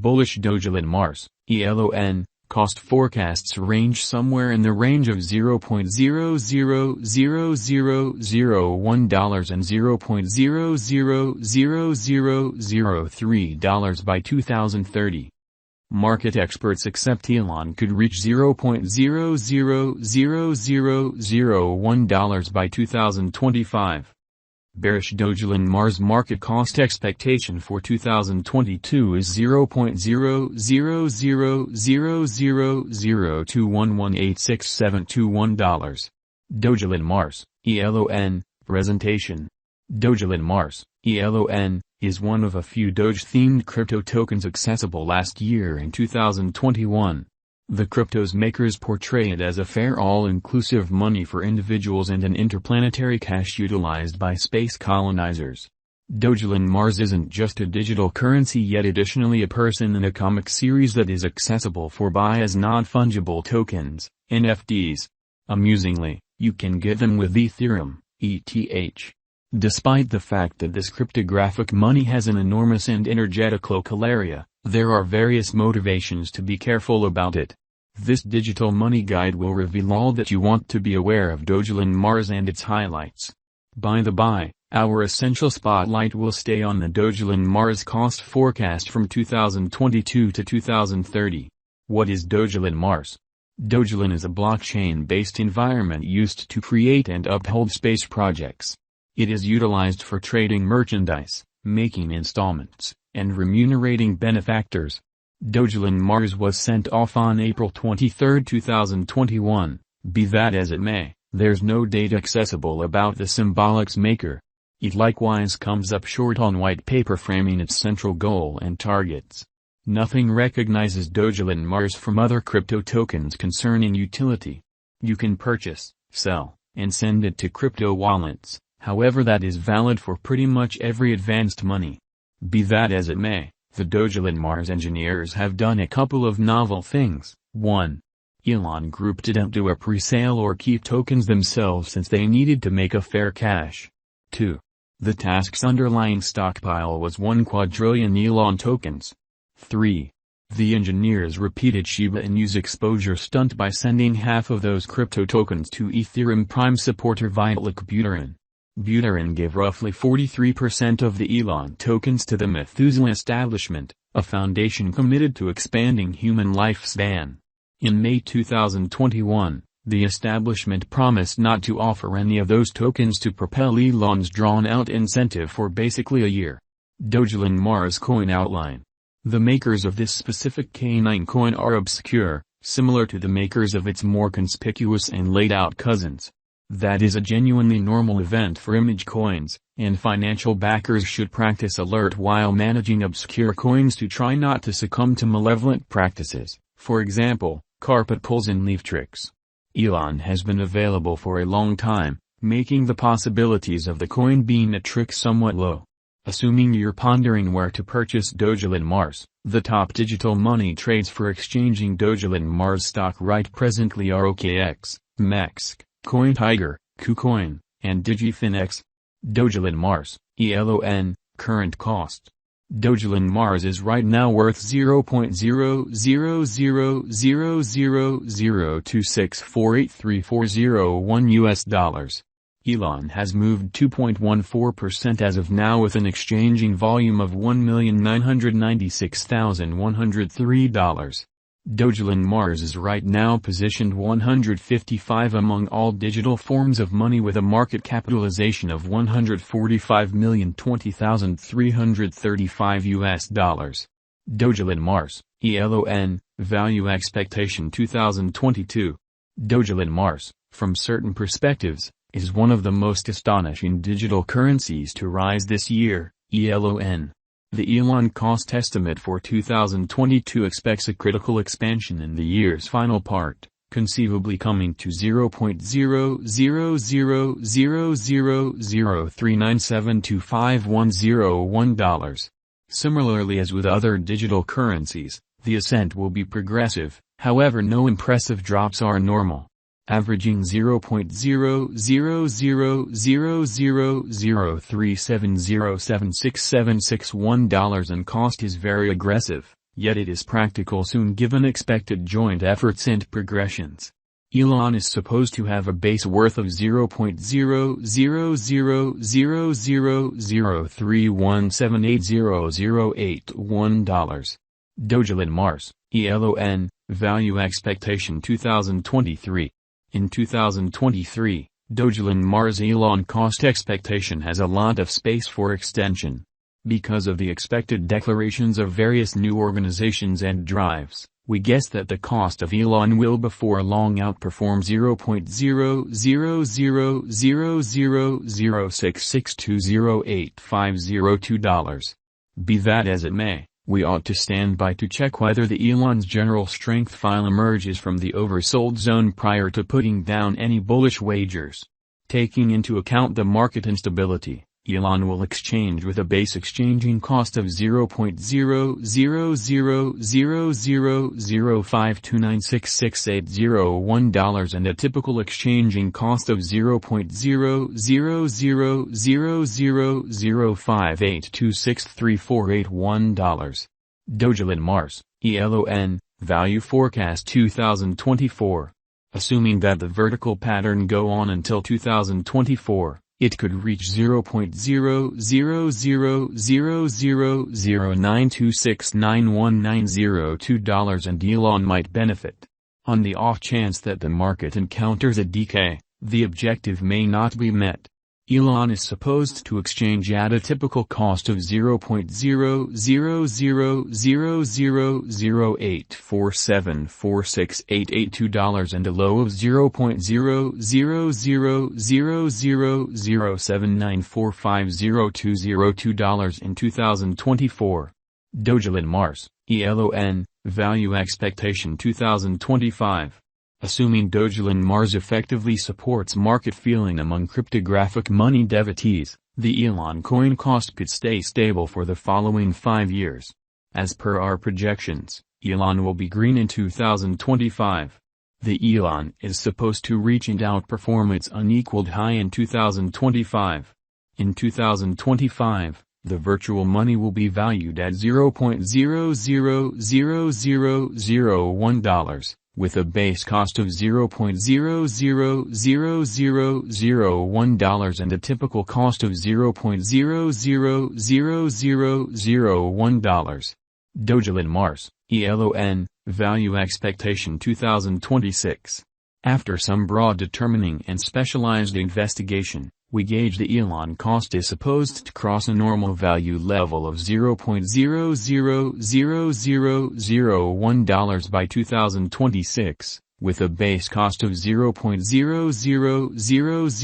Bullish Dogelon Mars, ELON, cost forecasts range somewhere in the range of $0.000001 and $0.000003 by 2030. Market experts accept Elon could reach $0.000001 by 2025. Bearish Dogelon Mars market cost expectation for 2022 is $0.000002118671. Dogelon Mars, ELON, presentation. Dogelon Mars, ELON, is one of a few Doge-themed crypto tokens accessible last year in 2021. The crypto's makers portray it as a fair all-inclusive money for individuals and an interplanetary cash utilized by space colonizers. Dogelon Mars isn't just a digital currency yet additionally a person in a comic series that is accessible for buy as non-fungible tokens, NFTs. Amusingly, you can get them with Ethereum, ETH. Despite the fact that this cryptographic money has an enormous and energetic local area, there are various motivations to be careful about it. This digital money guide will reveal all that you want to be aware of Dogelon Mars and its highlights. By the by, our essential spotlight will stay on the Dogelon Mars cost forecast from 2022 to 2030. What is Dogelon Mars? Dogelon is a blockchain-based environment used to create and uphold space projects. It is utilized for trading merchandise, making installments, and remunerating benefactors. Dogelon Mars was sent off on April 23, 2021. Be that as it may, there's no data accessible about the symbolic's maker. It likewise comes up short on white paper framing its central goal and targets. Nothing recognizes Dogelon Mars from other crypto tokens concerning utility. You can purchase, sell, and send it to crypto wallets. However, that is valid for pretty much every advanced money. Be that as it may, the Dogelon Mars engineers have done a couple of novel things. 1. Elon Group didn't do a pre-sale or keep tokens themselves since they needed to make a fair cash. 2. The task's underlying stockpile was 1 quadrillion Elon tokens. 3. The engineers repeated Shiba Inu's exposure stunt by sending half of those crypto tokens to Ethereum Prime supporter Vitalik Buterin. Buterin gave roughly 43% of the Elon tokens to the Methuselah establishment, a foundation committed to expanding human lifespan. In May 2021, the establishment promised not to offer any of those tokens to propel Elon's drawn-out incentive for basically a year. Dogelon Mars coin outline. The makers of this specific K9 coin are obscure, similar to the makers of its more conspicuous and laid-out cousins. That is a genuinely normal event for image coins, and financial backers should practice alert while managing obscure coins to try not to succumb to malevolent practices, for example, carpet pulls and leaf tricks. Elon has been available for a long time, making the possibilities of the coin being a trick somewhat low. Assuming you're pondering where to purchase Dogelon Mars, the top digital money trades for exchanging Dogelon Mars stock right presently are OKX, MEXC, CoinTiger, KuCoin, and DigiFinex. Dogelon Mars, ELON, current cost. Dogelon Mars is right now worth $0.000026483401 Elon has moved 2.14% as of now with an exchanging volume of $1,996,103. Dogelon Mars is right now positioned 155 among all digital forms of money with a market capitalization of $145,020,335. Dogelon Mars, ELON, value expectation 2022. Dogelon Mars, from certain perspectives, is one of the most astonishing digital currencies to rise this year, ELON. The Elon cost estimate for 2022 expects a critical expansion in the year's final part, conceivably coming to $0.00000397251001. Similarly as with other digital currencies, the ascent will be progressive, however no impressive drops are normal. Averaging $0.00000370767661 and cost is very aggressive, Yet it is practical soon given expected joint efforts and progressions. Elon is supposed to have a base worth of $0.0000031780081. Dogelon Mars, ELON, Value Expectation 2023. In 2023, Dogelon Mars Elon cost expectation has a lot of space for extension. Because of the expected declarations of various new organizations and drives, we guess that the cost of Elon will before long outperform $0.0000066208502. Be that as it may, we ought to stand by to check whether the Elon's general strength file emerges from the oversold zone prior to putting down any bullish wagers. Taking into account the market instability, Elon will exchange with a base exchanging cost of $0.0000052966801 and a typical exchanging cost of $0.0000058263481. Dogelon Mars, ELON, Value Forecast 2024. Assuming that the vertical pattern go on until 2024, it could reach $0.0000009269190 and Elon might benefit. On the off chance that the market encounters a decay, the objective may not be met. Elon is supposed to exchange at a typical cost of $0.0000084746882 and a low of $0.0000007945020 in 2024. Dogelon Mars, ELON, Value Expectation 2025. Assuming Dogelon Mars effectively supports market feeling among cryptographic money devotees, the Elon coin cost could stay stable for the following 5 years. As per our projections, Elon will be green in 2025. The Elon is supposed to reach and outperform its unequaled high in 2025. In 2025, the virtual money will be valued at $0.0000001. With a base cost of $0.0000001 and a typical cost of $0.0000001. Dogelon Mars, ELON, Value Expectation 2026. After some broad determining and specialized investigation, we gauge the Elon cost is supposed to cross a normal value level of $0.0000001 by 2026, with a base cost of $0.00000